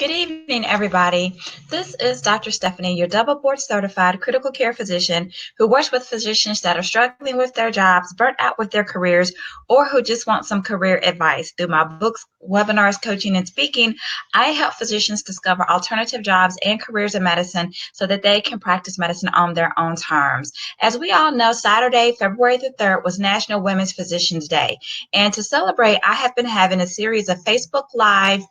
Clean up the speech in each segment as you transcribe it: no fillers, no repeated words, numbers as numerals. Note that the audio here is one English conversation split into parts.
Good evening, everybody. This is Dr. Stephanie, your double board certified critical care physician who works with physicians that are struggling with their jobs, burnt out with their careers, or who just want some career advice. Through my books, webinars, coaching, and speaking, I help physicians discover alternative jobs and careers in medicine so that they can practice medicine on their own terms. As we all know, Saturday, February the 3rd, was National Women's Physicians Day. And to celebrate, I have been having a series of Facebook Live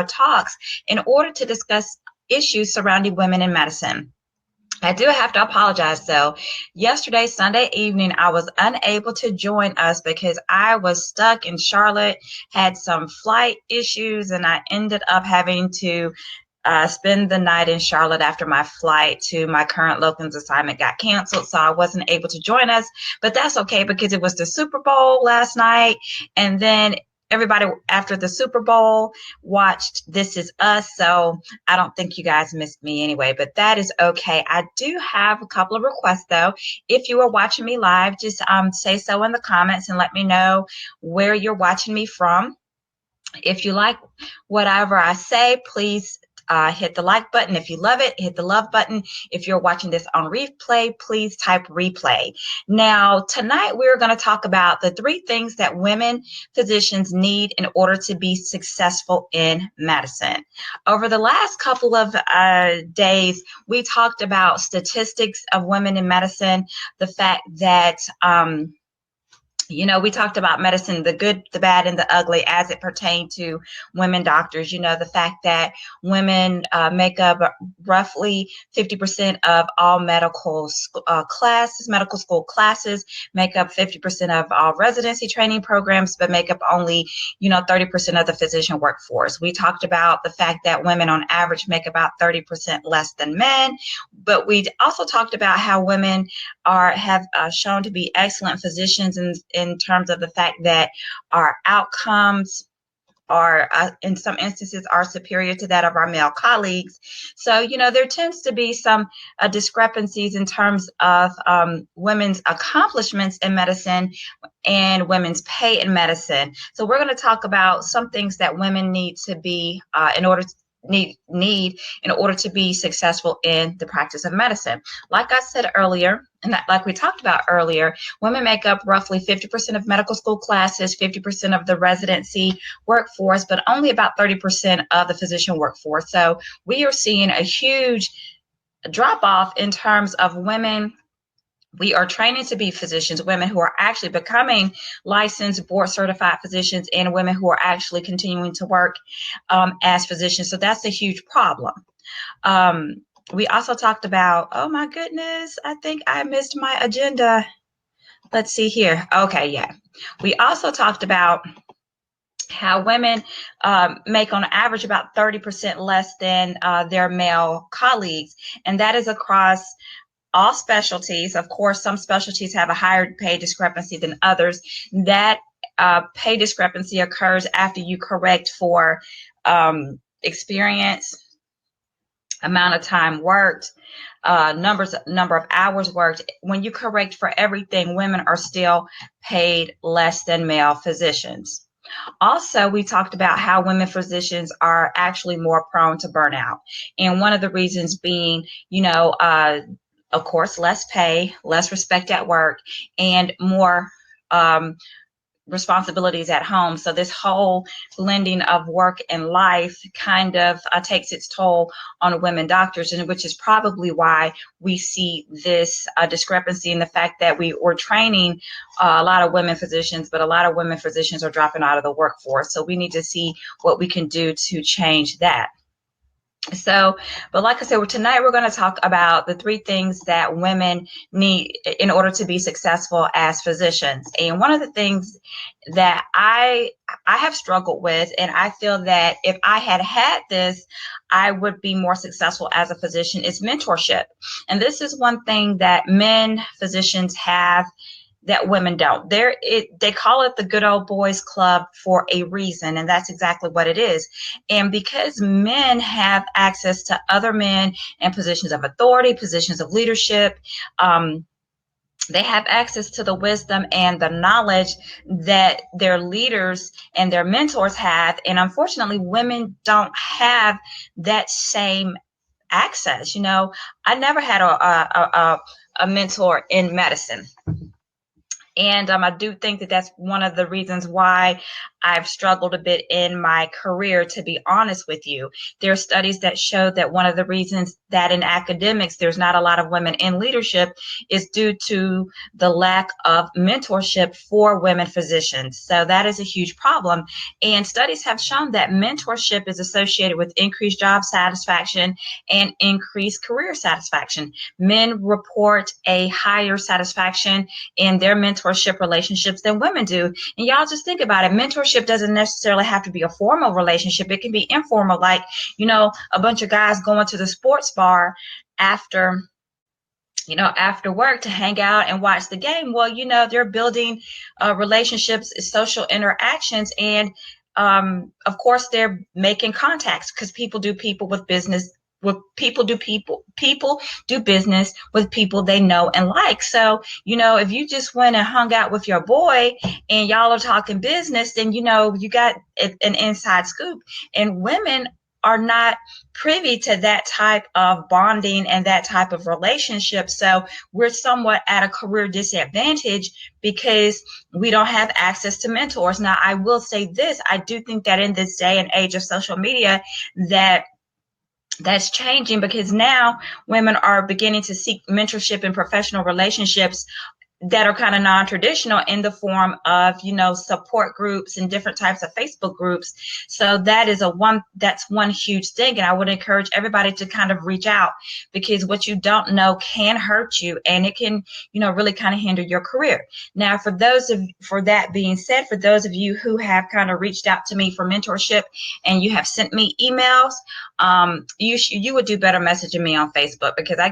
talks in order to discuss issues surrounding women in medicine. I do have to apologize though. Yesterday, Sunday evening, I was unable to join us because I was stuck in Charlotte, had some flight issues, and I ended up having to spend the night in Charlotte after my flight to my current locums assignment got canceled. So I wasn't able to join us, but that's okay because it was the Super Bowl last night. And then everybody after the Super Bowl watched This Is Us. So I don't think you guys missed me anyway, but that is okay. I do have a couple of requests though. If you are watching me live, just say so in the comments and let me know where you're watching me from. If you like whatever I say, please hit the like button. If you love it, hit the love button. If you're watching this on replay, please type replay. Now, tonight we're going to talk about the 3 things that women physicians need in order to be successful in medicine. Over the last couple of days, we talked about statistics of women in medicine, the fact that we talked about medicine, the good, the bad, and the ugly as it pertained to women doctors. The fact that women make up roughly 50% of all medical school classes, make up 50% of all residency training programs, but make up only, 30% of the physician workforce. We talked about the fact that women on average make about 30% less than men, but we also talked about how women have shown to be excellent physicians in terms of the fact that our outcomes are, in some instances, are superior to that of our male colleagues. So, there tends to be some discrepancies in terms of women's accomplishments in medicine and women's pay in medicine. So we're going to talk about some things that women need to be need in order to be successful in the practice of medicine. Like I said earlier, and like we talked about earlier, women make up roughly 50% of medical school classes, 50% of the residency workforce, but only about 30% of the physician workforce. So we are seeing a huge drop off in terms of women. We are training to be physicians, women who are actually becoming licensed board certified physicians, and women who are actually continuing to work as physicians. So that's a huge problem. We also talked about, oh my goodness, I think I missed my agenda. Let's see here. Okay, yeah. We also talked about how women make on average about 30% less than their male colleagues, and that is across all specialties. Of course, some specialties have a higher pay discrepancy than others. That pay discrepancy occurs after you correct for experience, amount of time worked, number of hours worked. When you correct for everything, women are still paid less than male physicians. Also, we talked about how women physicians are actually more prone to burnout. And one of the reasons being, of course, less pay, less respect at work, and more responsibilities at home. So this whole blending of work and life kind of takes its toll on women doctors, and which is probably why we see this discrepancy in the fact that we're training a lot of women physicians, but a lot of women physicians are dropping out of the workforce. So we need to see what we can do to change that. So, but like I said, tonight we're going to talk about the 3 things that women need in order to be successful as physicians. And one of the things that I have struggled with, and I feel that if I had this, I would be more successful as a physician, is mentorship. And this is one thing that men physicians have that women don't. They call it the good old boys club for a reason, and that's exactly what it is. And because men have access to other men in positions of authority, positions of leadership, they have access to the wisdom and the knowledge that their leaders and their mentors have. And unfortunately, women don't have that same access. I never had a mentor in medicine. And I do think that that's one of the reasons why I've struggled a bit in my career, to be honest with you. There are studies that show that one of the reasons that in academics there's not a lot of women in leadership is due to the lack of mentorship for women physicians. So that is a huge problem. And studies have shown that mentorship is associated with increased job satisfaction and increased career satisfaction. Men report a higher satisfaction in their mentorship relationships than women do. And y'all just think about it. Mentorship doesn't necessarily have to be a formal relationship. It can be informal, like, a bunch of guys going to the sports bar after after work to hang out and watch the game. Well, they're building relationships, social interactions, and of course they're making contacts, because people do business with people they know and like. So if you just went and hung out with your boy and y'all are talking business, then you got an inside scoop. And women are not privy to that type of bonding and that type of relationship. So we're somewhat at a career disadvantage because we don't have access to mentors. Now, I will say this: I do think that in this day and age of social media, that's changing, because now women are beginning to seek mentorship in professional relationships that are kind of non-traditional, in the form of support groups and different types of Facebook groups. So that's one huge thing, and I would encourage everybody to kind of reach out, because what you don't know can hurt you, and it can really kind of hinder your career. Now, for that being said, for those of you who have kind of reached out to me for mentorship and you have sent me emails, you would do better messaging me on Facebook, because I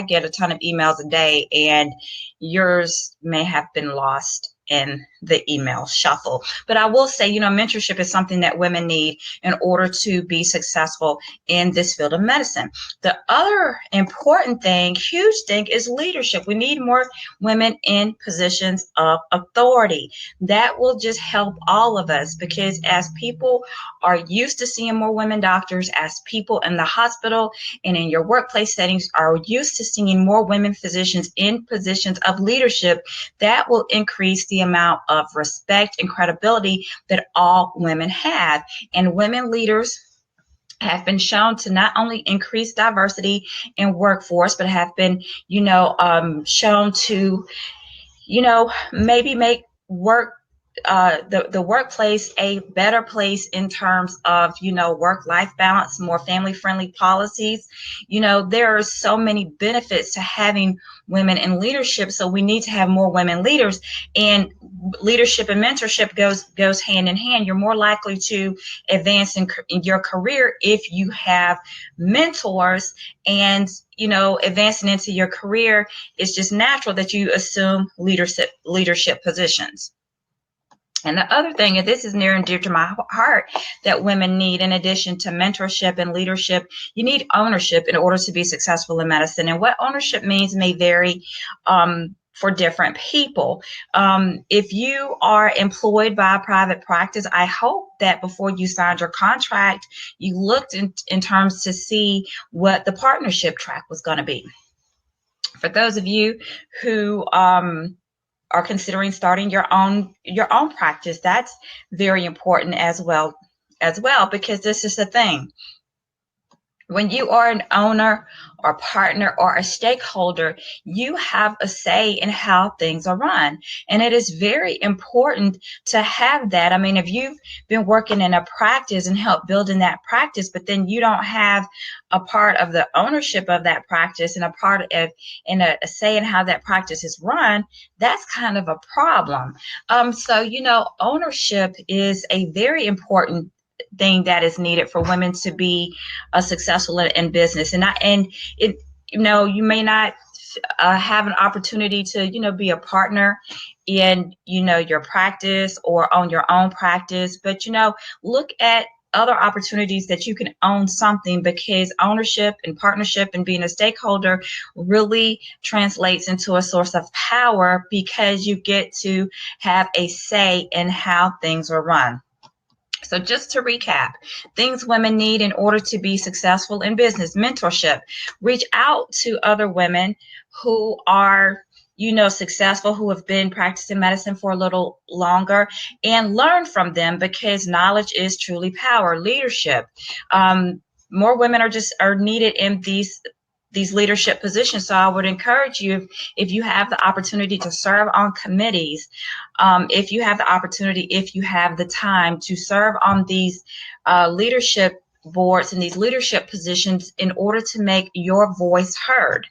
get a ton of emails a day, and yours may have been lost in the email shuffle. But I will say, mentorship is something that women need in order to be successful in this field of medicine. The other important thing, huge thing, is leadership. We need more women in positions of authority. That will just help all of us, because as people are used to seeing more women doctors, as people in the hospital and in your workplace settings are used to seeing more women physicians in positions of leadership, that will increase the amount of respect and credibility that all women have. And women leaders have been shown to not only increase diversity in workforce, but have been, shown to, maybe make the workplace a better place in terms of work-life balance, more family-friendly policies. There are so many benefits to having women in leadership, so we need to have more women leaders. And leadership and mentorship goes hand in hand. You're more likely to advance in your career if you have mentors, and advancing into your career, it's just natural that you assume leadership positions. And the other thing, and this is near and dear to my heart, that women need, in addition to mentorship and leadership, you need ownership in order to be successful in medicine. And what ownership means may vary for different people. If you are employed by a private practice, I hope that before you signed your contract, you looked in terms to see what the partnership track was going to be. For those of you who are considering starting your own practice, that's very important as well, because this is the thing. When you are an owner or partner or a stakeholder, you have a say in how things are run. And it is very important to have that. I mean, if you've been working in a practice and helped building that practice, but then you don't have a part of the ownership of that practice and a say in how that practice is run, that's kind of a problem. So, ownership is a very important thing that is needed for women to be successful in business. And you may not have an opportunity to be a partner in your practice or own your own practice, but look at other opportunities that you can own something, because ownership and partnership and being a stakeholder really translates into a source of power, because you get to have a say in how things are run. So just to recap, things women need in order to be successful in business: mentorship. Reach out to other women who are, successful, who have been practicing medicine for a little longer, and learn from them, because knowledge is truly power. Leadership. More women are needed in these leadership positions. So I would encourage you, if you have the opportunity to serve on committees, if you have the opportunity, if you have the time to serve on these leadership boards and these leadership positions, in order to make your voice heard.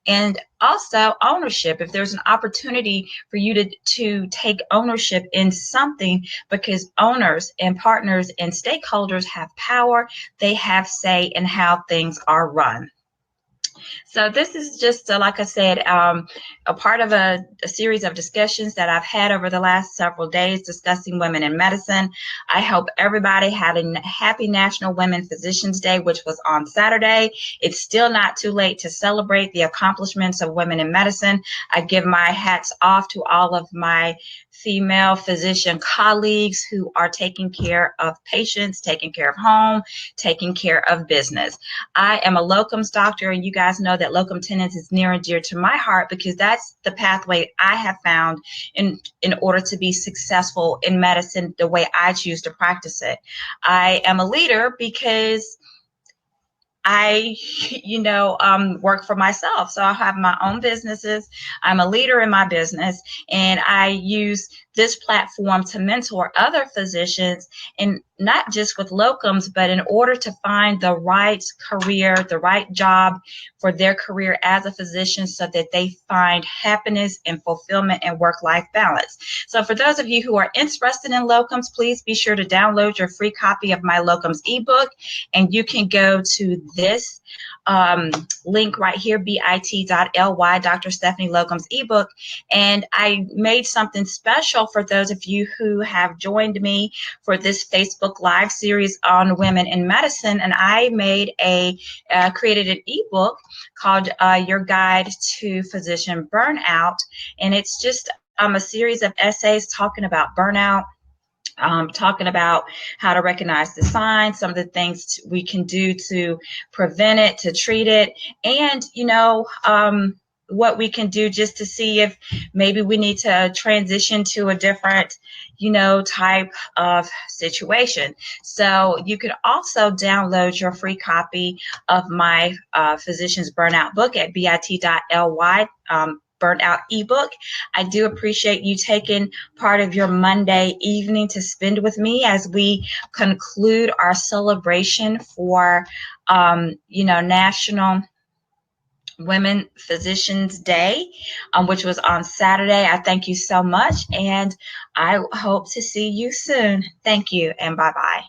And also ownership. If there's an opportunity for you to take ownership in something, because owners and partners and stakeholders have power, they have say in how things are run. So this is just, like I said, a part of a series of discussions that I've had over the last several days discussing women in medicine. I hope everybody had a happy National Women Physicians Day, which was on Saturday. It's still not too late to celebrate the accomplishments of women in medicine. I give my hats off to all of my female physician colleagues who are taking care of patients, taking care of home, taking care of business. I am a locums doctor, and you guys know that locum tenens is near and dear to my heart, because that's the pathway I have found in order to be successful in medicine the way I choose to practice it. I am a leader because I, work for myself. So I have my own businesses. I'm a leader in my business, and I use this platform to mentor other physicians, and not just with locums, but in order to find the right career, the right job for their career as a physician, so that they find happiness and fulfillment and work-life balance. So for those of you who are interested in locums, please be sure to download your free copy of my locums ebook, and you can go to this link right here, bit.ly, Dr. Stephanie Locum's ebook. And I made something special for those of you who have joined me for this Facebook Live series on women in medicine. And I made created an ebook called Your Guide to Physician Burnout. And it's just a series of essays talking about burnout, talking about how to recognize the signs, some of the things we can do to prevent it, to treat it, and, what we can do just to see if maybe we need to transition to a different, type of situation. So you could also download your free copy of my Physician's Burnout book at bit.ly. Burnout ebook. I do appreciate you taking part of your Monday evening to spend with me as we conclude our celebration for, National Women Physicians Day, which was on Saturday. I thank you so much, and I hope to see you soon. Thank you, and bye-bye.